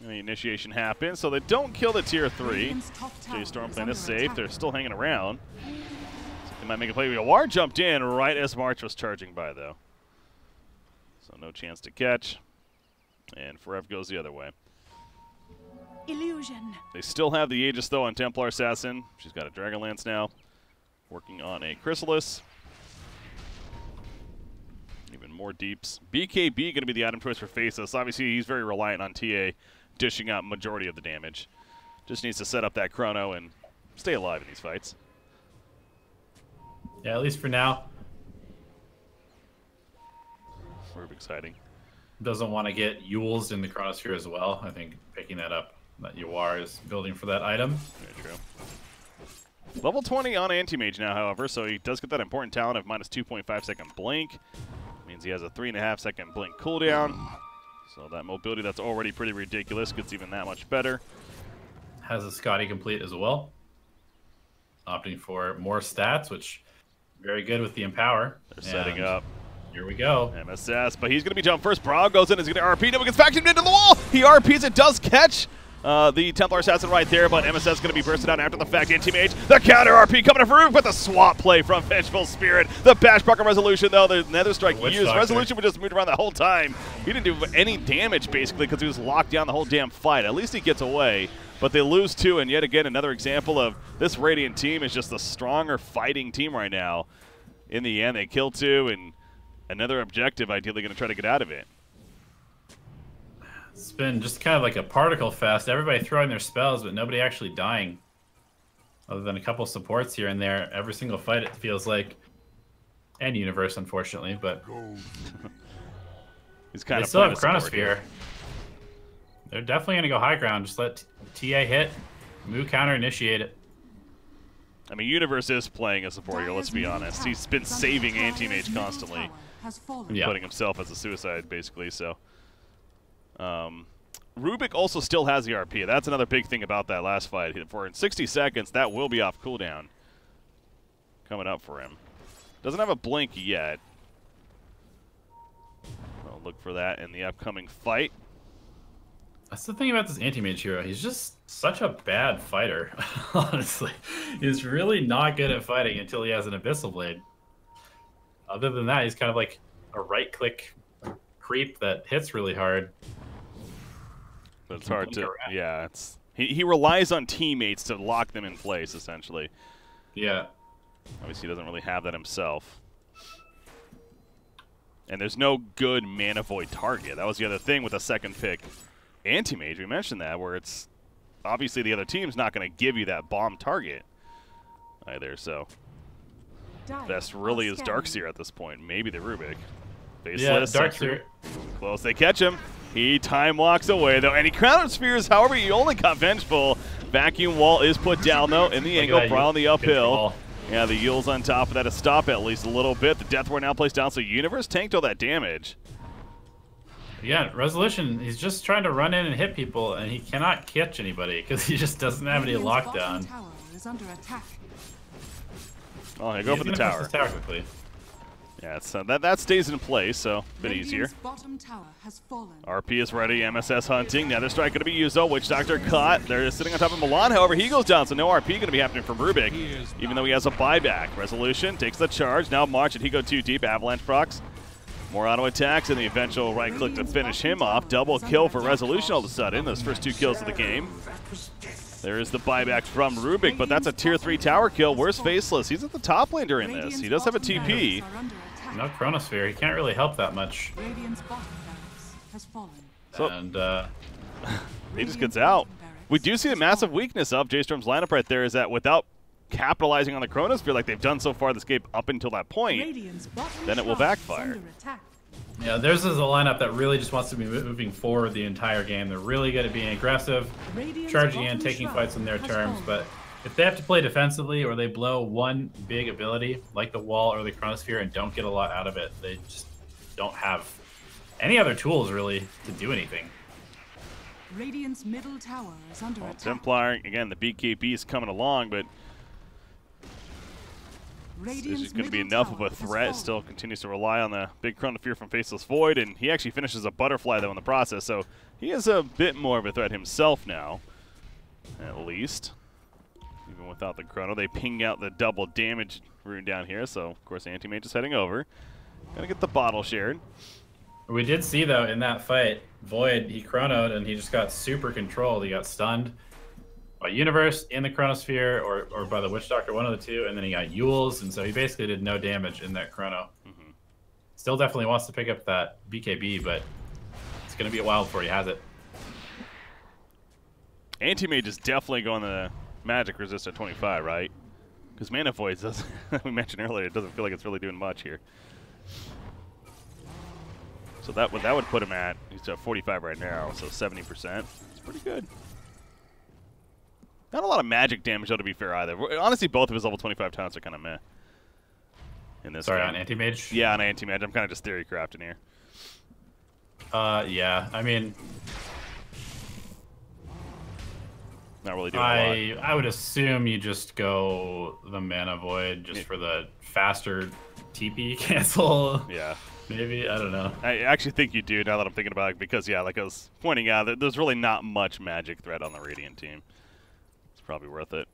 any initiation happens, so they don't kill the tier 3. J.Storm playing is safe. They're still hanging around. So they might make a play. War jumped in right as March was charging by, though. So no chance to catch. And Forever goes the other way. Illusion. They still have the Aegis, though, on Templar Assassin. She's got a Dragonlance now. Working on a Chrysalis. Even more deeps. BKB going to be the item choice for Faceless. Obviously, he's very reliant on TA dishing out majority of the damage. Just needs to set up that chrono and stay alive in these fights. Yeah, at least for now. Very exciting. Doesn't want to get Yules in the Chronosphere as well. I think picking that up, that Yuar is building for that item. Very true. Level 20 on Anti-Mage now, however, so he does get that important talent of minus 2.5 second blink. Means he has a 3.5 second blink cooldown. So that mobility that's already pretty ridiculous gets even that much better. Has a Scotty complete as well. Opting for more stats, which very good with the Empower. They're setting up. Here we go. MSS, but he's going to be jumped first. Brawl goes in, is going to RP. No, gets vacuumed into the wall. He RPs, it does catch the Templar Assassin right there, but MSS is going to be bursted out after the fact. Anti-Mage, the counter RP coming in for Rubik, but the swap play from Vengeful Spirit. The Bash Bucker Resolution, though, the Nether Strike Witch used. Doctor. Resolution would just moved around the whole time. He didn't do any damage, basically, because he was locked down the whole damn fight. At least he gets away, but they lose two, and yet again, another example of this Radiant team is just the stronger fighting team right now. In the end, they kill two, and another objective, ideally going to try to get out of it. It's been just kind of like a particle fest. Everybody throwing their spells, but nobody actually dying. Other than a couple supports here and there. Every single fight, it feels like. And Universe, unfortunately, but He's kind they of still have playing a support Chronosphere. here. They're definitely going to go high ground. Just let TA hit. Moo counter initiate it. I mean, Universe is playing a support here, let's be honest. He's been saving Anti-Mage constantly. Yeah. Putting himself as a suicide, basically, so. Rubik also still has the RP. That's another big thing about that last fight. For in 60 seconds, that will be off cooldown. Coming up for him. Doesn't have a blink yet. I'll look for that in the upcoming fight. That's the thing about this anti-mage hero. He's just such a bad fighter, honestly. He's really not good at fighting until he has an Abyssal Blade. Other than that, he's kind of like a right-click creep that hits really hard. But it's hard to, yeah, it's he relies on teammates to lock them in place, essentially. Yeah. Obviously, he doesn't really have that himself. And there's no good Mana Void target. That was the other thing with the second pick anti-mage. We mentioned that, where it's obviously the other team's not going to give you that bomb target either. So best really is Darkseer at this point. Maybe the Rubik. Faceless, yeah, Darkseer. Close, they catch him. He time walks away though, and he counter spheres. However, he only got vengeful. Vacuum wall is put down though in the angle, Brawl on the uphill. Yeah, the Yule's on top of that to stop at least a little bit. The Death Ward now plays down, so Universe tanked all that damage. Yeah, Resolution, he's just trying to run in and hit people, and he cannot catch anybody because he just doesn't have any lockdown. Oh, hey, go for the tower. Push this tower quickly. Yeah, it's, that stays in place, so a bit easier. Bottom tower has fallen. RP is ready, MSS hunting. Nether Strike going to be used though. Witch Doctor caught. They're sitting on top of Milan, however, he goes down, so no RP going to be happening from Rubik, even though he has a buyback. Resolution takes the charge. Now March, and he go too deep. Avalanche procs. More auto attacks, and the eventual right click to finish him off. Double kill for Resolution all of a sudden. Those first 2 kills of the game. There is the buyback from Rubik, but that's a tier 3 tower kill. Where's Faceless? He's at the top lane during this. He does have a TP. No Chronosphere. He can't really help that much. So, And he just gets out. We do see a massive weakness of J.Storm's lineup right there is that without capitalizing on the Chronosphere like they've done so far this game up until that point, then it will backfire. yeah, theirs is a lineup that really just wants to be moving forward the entire game. They're really good at being aggressive, charging in, taking fights on their terms, but if they have to play defensively or they blow one big ability like the wall or the Chronosphere and don't get a lot out of it, they just don't have any other tools really to do anything. Radiant's middle tower is under attack. Templar, again, the BKB is coming along, but this is going to be enough of a threat. Still continues to rely on the big Chronosphere from Faceless Void, and he actually finishes a Butterfly, though, in the process, so he is a bit more of a threat himself now, at least. Even without the Chrono, they ping out the double damage rune down here, so, of course, Anti-Mage is heading over. Gonna get the bottle shared. We did see, though, in that fight, Void, he chronoed and he just got super controlled. He got stunned by Universe in the Chronosphere or by the Witch Doctor, one of the two, and then he got Yule's, and so he basically did no damage in that Chrono. Still definitely wants to pick up that BKB, but it's going to be a while before he has it. Anti-Mage is definitely going to magic resist at 25, right? Because Mana Void doesn't, we mentioned earlier, it doesn't feel like it's really doing much here. So that would put him at, he's at 45 right now, so 70%. It's pretty good. Not a lot of magic damage, though, to be fair, either. Honestly, both of his level 25 talents are kind of meh. In this Sorry, game. on Anti-Mage? Yeah, on Anti-Mage. I'm kind of just theory crafting here. Yeah, I mean, not really doing a lot. I would assume you just go the Mana Void just for the faster TP cancel. Yeah. Maybe, I don't know. I actually think you do, now that I'm thinking about it, because, yeah, like I was pointing out, there's really not much magic threat on the Radiant team. It's probably worth it.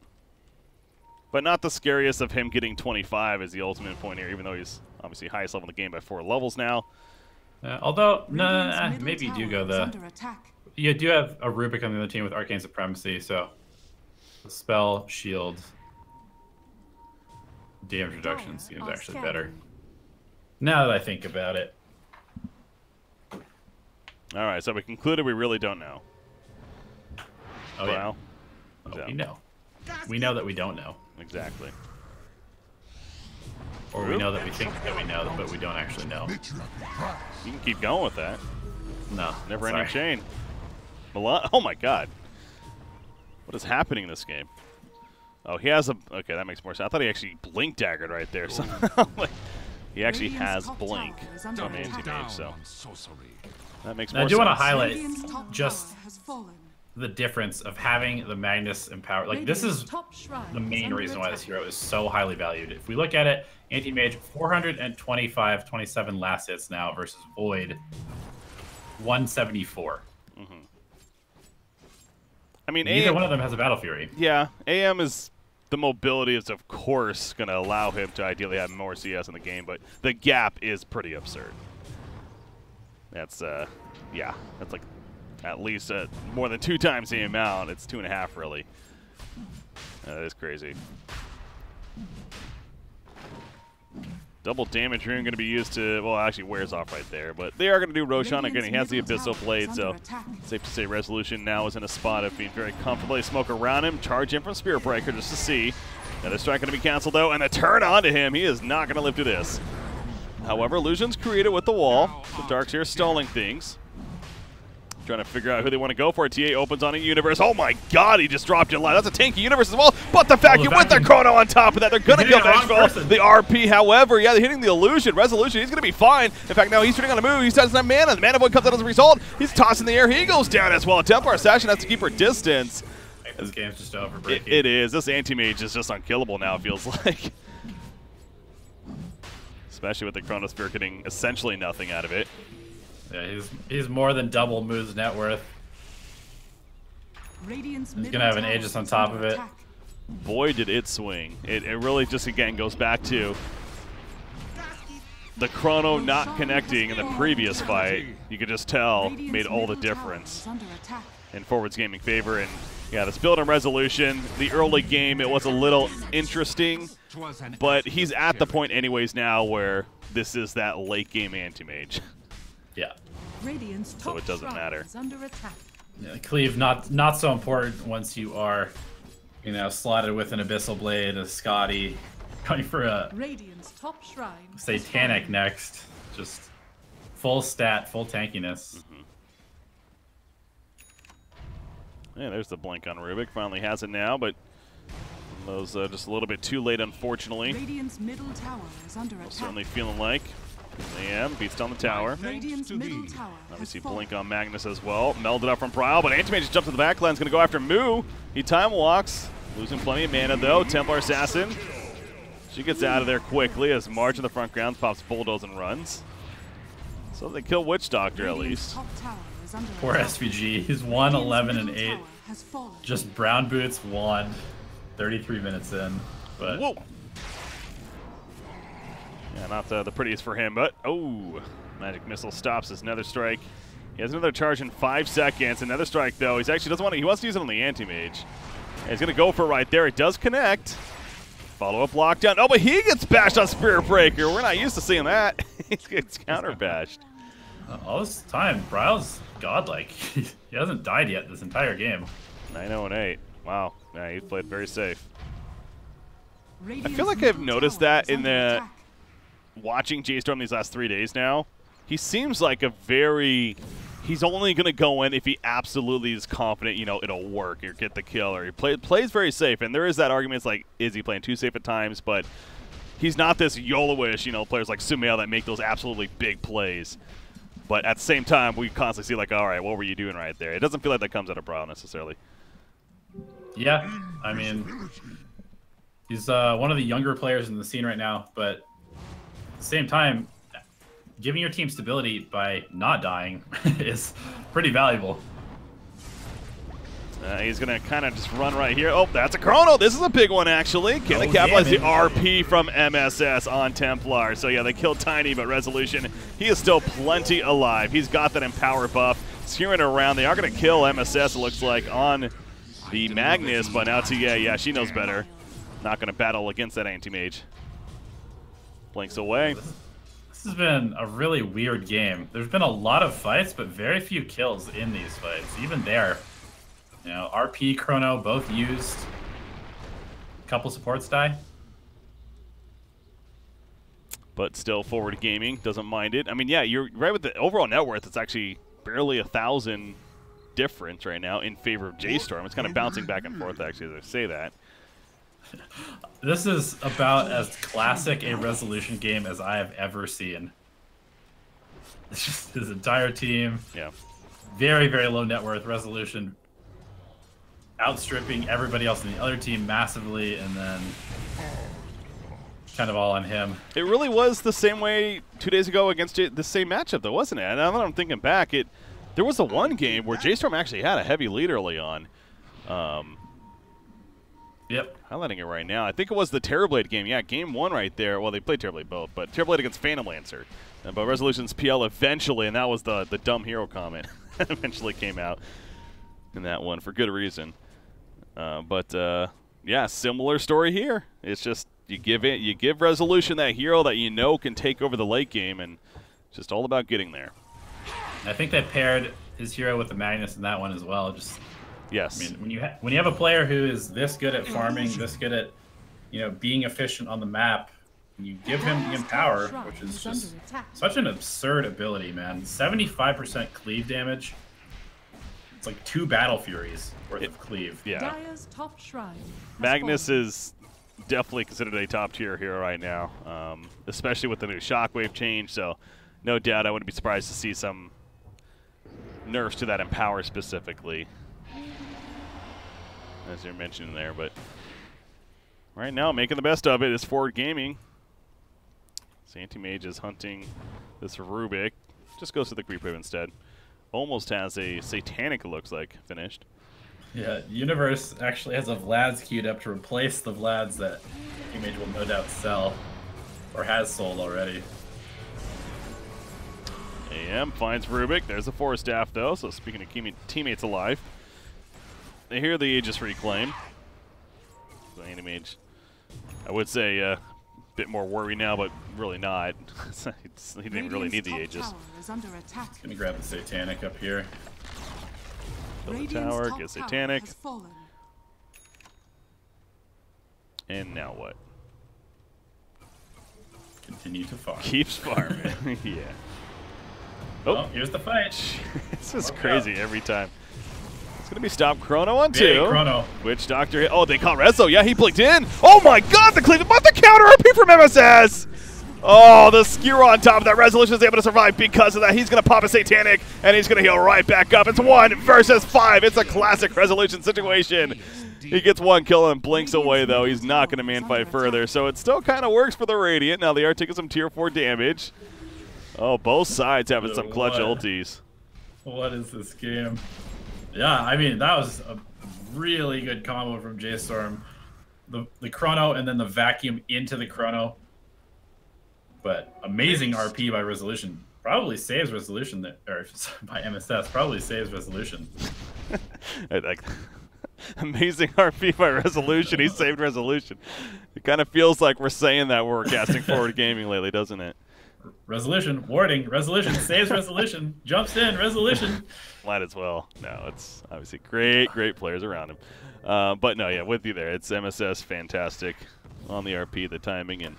But not the scariest of him getting 25 is the ultimate point here, even though he's obviously highest level in the game by 4 levels now. Although, maybe you do go the... You do have a Rubik on the other team with Arcane Supremacy, so spell, shield, damage reduction seems actually better. Now that I think about it. All right, so we concluded we really don't know. Oh, well, yeah. We know. We know that we don't know. Exactly. Or we know that we think that we know, but we don't actually know. You can keep going with that. No. Never ending chain. Oh my god. What is happening in this game? Oh, he has a... Okay, that makes more sense. I thought he actually blink daggered right there. Like, he actually has blink on Anti-Mage, so that makes more sense. I do want to highlight just the difference of having the Magnus Empower. Like, this is the main reason why this hero is so highly valued. If we look at it, Anti-Mage 425, 27 last hits now versus Void 174. I mean, neither one of them has a Battle Fury. Yeah, AM is... The mobility is, of course, going to allow him to ideally have more CS in the game, but the gap is pretty absurd. That's, yeah, that's like at least more than 2 times the amount. It's 2.5, really. That is crazy. Double damage rune going to be used to, well, actually wears off right there, but they are going to do Roshan. Again, he has the Abyssal Blade, so safe to say Resolution now is in a spot of being very comfortable. They smoke around him, charge in from Spirit Breaker just to see. Another strike going to be canceled, though, and a turn onto him. He is not going to live through this. However, illusions created with the wall. The Darkseer stalling things. Trying to figure out who they want to go for. TA opens on a Universe. Oh my god, he just dropped you live. That's a tanky Universe as well. But the fact you with the Chrono on top of that, they're going to kill Vengeful. The RP, however, yeah, they're hitting the Illusion. Resolution, he's going to be fine. In fact, now he's turning on a move. He doesn't have mana. The Mana Void comes out as a result. He's tossed in the air. He goes down as well. Templar Assassin has to keep her distance. This game's just over, Breaky. It is. This Anti-Mage is just unkillable now, it feels like. Especially with the Chronosphere getting essentially nothing out of it. Yeah, he's more than double Moo's net worth. He's gonna have an Aegis on top of it. Boy, did it swing. It really just, again, goes back to the Chrono not connecting in the previous fight. You could just tell made all the difference in Forward's gaming favor. And yeah, this build and Resolution, the early game, it was a little interesting, but he's at the point anyways now where this is that late game Anti-Mage. Yeah. So it doesn't matter. Yeah, cleave not so important once you are, you know, slotted with an Abyssal Blade, a Scotty, going for a Satanic next. Just full stat, full tankiness. Yeah, there's the blink on Rubik. Finally has it now, but those just a little bit too late, unfortunately. Certainly feeling like. AM beats down the tower. Obviously blink on Magnus as well. Melded up from Prowl, but Anti-Mage just jumps to the backline. Is going to go after Moo. He time walks. Losing plenty of mana though. Templar Assassin. She gets out of there quickly as March in the front ground pops Bulldoze and runs. So they kill Witch Doctor at least. Poor SVG. He's 1, 11, and 8. Just brown boots, 1. 33 minutes in. But whoa. Yeah, not the prettiest for him, but oh, Magic Missile stops his Nether Strike. He has another charge in 5 seconds. Another strike though. He's actually doesn't want to. He wants to use it on the Anti-Mage. Yeah, he's gonna go for it right there. It does connect. Follow up lockdown. Oh, but he gets bashed on Spirit Breaker. We're not used to seeing that. He gets counter bashed. All this time, Brow's godlike. He hasn't died yet this entire game. 9-0-8. Wow. Yeah, he played very safe. I feel like I've noticed that in the watching J.Storm these last 3 days now. He seems like a very... He's only going to go in if he absolutely is confident, you know, it'll work or get the kill. Or he plays very safe. And there is that argument, it's like, is he playing too safe at times? But he's not this YOLO-ish, you know, players like Sumail that make those absolutely big plays. But at the same time, we constantly see like, all right, what were you doing right there? It doesn't feel like that comes out of Brow necessarily. Yeah, I mean, he's one of the younger players in the scene right now, but at the same time, giving your team stability by not dying is pretty valuable. He's going to kind of just run right here. Oh, that's a Chrono. This is a big one, actually. Can they capitalize the RP from MSS on Templar? So, yeah, they killed Tiny, but Resolution, he is still plenty alive. He's got that Empower buff. Skewing around. They are going to kill MSS, it looks like, on the Magnus, but now TA, yeah, she knows better. Not going to battle against that Anti-Mage. Blinks away. This has been a really weird game. There's been a lot of fights, but very few kills in these fights. Even there, you know, RP, Chrono, both used. A couple supports die. But still, Forward Gaming doesn't mind it. I mean, yeah, you're right with the overall net worth. It's actually barely 1,000 difference right now in favor of J.Storm. It's kind of bouncing back and forth, actually, as I say that. This is about as classic a Resolution game as I have ever seen. It's just his entire team. Yeah. Very, very low net worth. Resolution outstripping everybody else in the other team massively, and then kind of all on him. It really was the same way 2 days ago against the same matchup, though, wasn't it? And now that I'm thinking back, there was the one game where J.Storm actually had a heavy lead early on. Yep. Highlighting it right now. I think it was the Terrorblade game. Yeah, game 1 right there. Well, they played Terrorblade both, but Terrorblade against Phantom Lancer. But Resolution's PL eventually, and that was the dumb hero comment that eventually came out in that one for good reason. Yeah, similar story here. It's just you give Resolution that hero that you know can take over the late game, and just all about getting there. I think they paired his hero with the Magnus in that one as well. Just yes. I mean, when you have a player who is this good at farming, this good at being efficient on the map, and you give him the Empower, which is just such an absurd ability, man. 75% cleave damage. It's like 2 Battle Furies worth of cleave. Yeah. Dire's top shrine has Magnus fallen. is definitely considered a top tier hero right now, especially with the new Shockwave change. So, no doubt, I wouldn't be surprised to see some nerfs to that Empower specifically, as you're mentioning there. But right now, making the best of it is Forward Gaming. Anti-Mage is hunting this Rubik. Just goes to the Creep Wave instead. Almost has a Satanic, it looks like, finished. Yeah, Universe actually has a Vlad's queued up to replace the Vlads that Image will no doubt sell, or has sold already. AM finds Rubik. There's a Force Staff, though, so speaking of teammates alive, they hear the Aegis Reclaim. So Anti-Mage, I would say a bit more worry now, but really not. He didn't really need the Aegis. Gonna grab the Satanic up here. Kill the tower, get Satanic. And now what? Continue to farm. Keeps farming. Yeah. Oh, here's the fight. This is crazy every time. It's going to be stop Chrono on 2. Chrono. Witch Doctor. Oh, they caught Rezo. Yeah, he blinked in. Oh my god, the cleave. But the counter RP from MSS. Oh, the skewer on top of that. Resolution is able to survive because of that. He's going to pop a Satanic, and he's going to heal right back up. It's 1 versus 5. It's a classic Resolution situation. He gets 1 kill and blinks away, though. He's not going to man fight further. So it still kind of works for the Radiant. Now they are taking some tier 4 damage. Oh, both sides having some clutch ultis. What is this game? Yeah, I mean, that was a really good combo from J.Storm. The Chrono and then the vacuum into the Chrono. But amazing RP by Resolution. Probably saves Resolution, or by MSS, probably saves Resolution. Like, amazing RP by Resolution. He saved Resolution. It kind of feels like we're saying that when we're casting Forward Gaming lately, doesn't it? Resolution, warding, Resolution, saves Resolution, jumps in, Resolution. Might as well. No, it's obviously great players around him. But no, yeah, with you there. It's MSS fantastic on the RP, the timing, and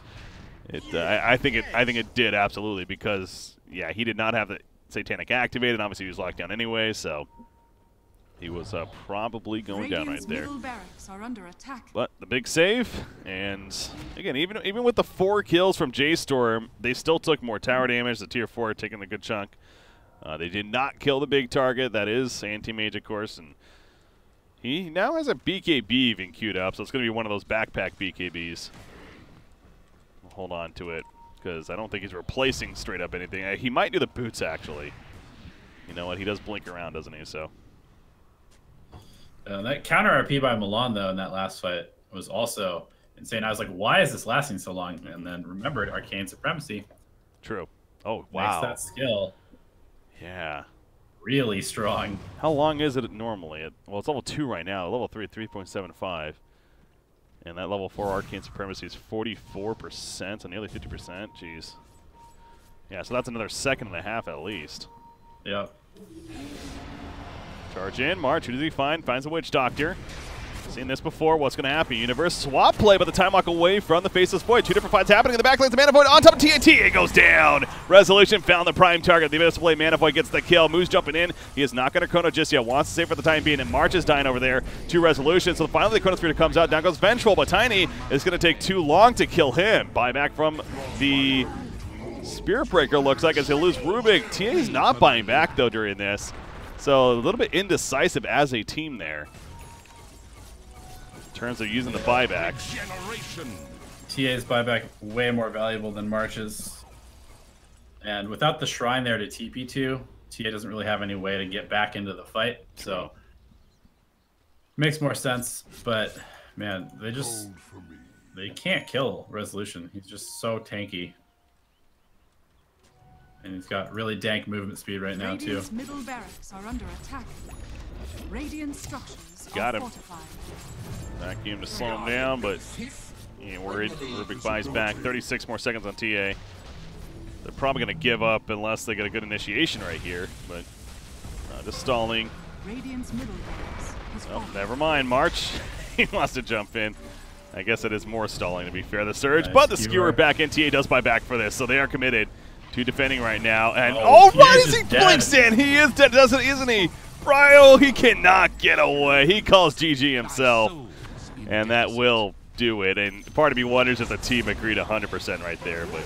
I think it did absolutely, because yeah, he did not have the Satanic activated. Obviously, he was locked down anyway, so he was probably going down right there. Are under attack. But the big save, and again, even with the 4 kills from J.Storm, they still took more tower damage. The tier 4 taking a good chunk. They did not kill the big target. That is Anti-Mage, of course, and he now has a BKB even queued up, so it's going to be one of those backpack BKBs. We'll hold on to it, because I don't think he's replacing straight up anything. He might do the boots, actually. You know what? He does blink around, doesn't he? So. That counter RP by Milan, though, in that last fight was also insane. I was like, why is this lasting so long? And then remembered Arcane Supremacy. True. Oh, wow. Makes that skill yeah, really strong. How long is it normally? Well, it's level 2 right now. Level 3, 3.75. And that level 4 Arcane Supremacy is 44%, so nearly 50%. Jeez. Yeah, so that's another 1.5 seconds at least. Yep. Charge in, March. Who does he find? Finds a Witch Doctor. Seen this before. What's going to happen? Universe swap play, but the time lock away from the Faceless Void. 2 different fights happening in the back lanes. The Mana Void on top of TNT. It goes down. Resolution found the prime target. The ability to play Mana Void gets the kill. Moose jumping in. He is not going to Chrono just yet. Wants to save for the time being, and March is dying over there to Resolution. So finally the Chrono Spirit comes out. Down goes Vengeful, but Tiny is going to take too long to kill him. Buyback from the Spirit Breaker, looks like, as he'll lose Rubik. TA is not buying back, though, during this. So a little bit indecisive as a team there in terms of using the buybacks. TA's buyback way more valuable than March's. And without the shrine there to TP to, TA doesn't really have any way to get back into the fight. So makes more sense, but man, they can't kill Resolution. He's just so tanky. And he's got really dank movement speed right now, too. Radiant's middle barracks are under attack. Radiant structures Got are him. fortified. Vacuum to slow him down, but Ain't worried. Rubik buys back. 36 more seconds on TA. They're probably going to give up unless they get a good initiation right here. But just stalling. Radiant's middle barracks has Oh, fallen. never mind. March. He wants to jump in. I guess it is more stalling, to be fair. The surge, Nice but the skewer. skewer back in. TA does buy back for this, so they are committed to defending right now. And Oh, right Pierce as he is dead. blinks in, he is dead, isn't he? Ryo, he cannot get away. He calls GG himself, and that will do it. And part of me wonders if the team agreed 100% right there. But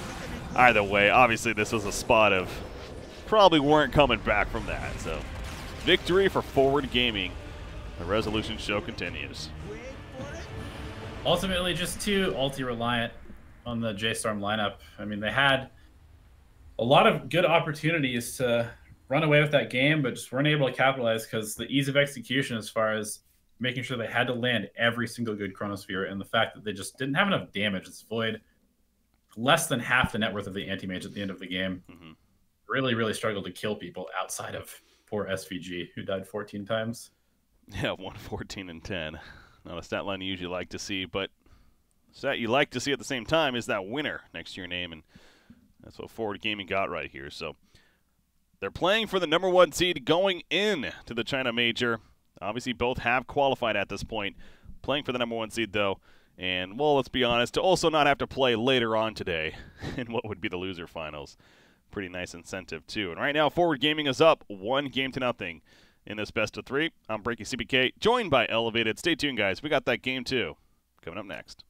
either way, obviously this was a spot of probably weren't coming back from that. So victory for Forward Gaming. The resolution show continues. Ultimately, just too ulti-reliant on the J.Storm lineup. I mean, they had a lot of good opportunities to run away with that game, but just weren't able to capitalize because the ease of execution as far as making sure they had to land every single good Chronosphere and the fact that they just didn't have enough damage. It's Void, less than half the net worth of the anti-mage at the end of the game. Really, really struggled to kill people outside of poor SVG, who died 14 times. Yeah, 114 and 10. Not a stat line you usually like to see, but stat you like to see at the same time is that winner next to your name, and that's what Forward Gaming got right here. So they're playing for the #1 seed going in to the China Major. Obviously, both have qualified at this point. Playing for the #1 seed, though, and, well, let's be honest, to also not have to play later on today in what would be the loser finals. Pretty nice incentive, too. And right now, Forward Gaming is up 1-0 in this best-of-3. I'm BreakyCPK, joined by Elevated. Stay tuned, guys. We got that game, too, coming up next.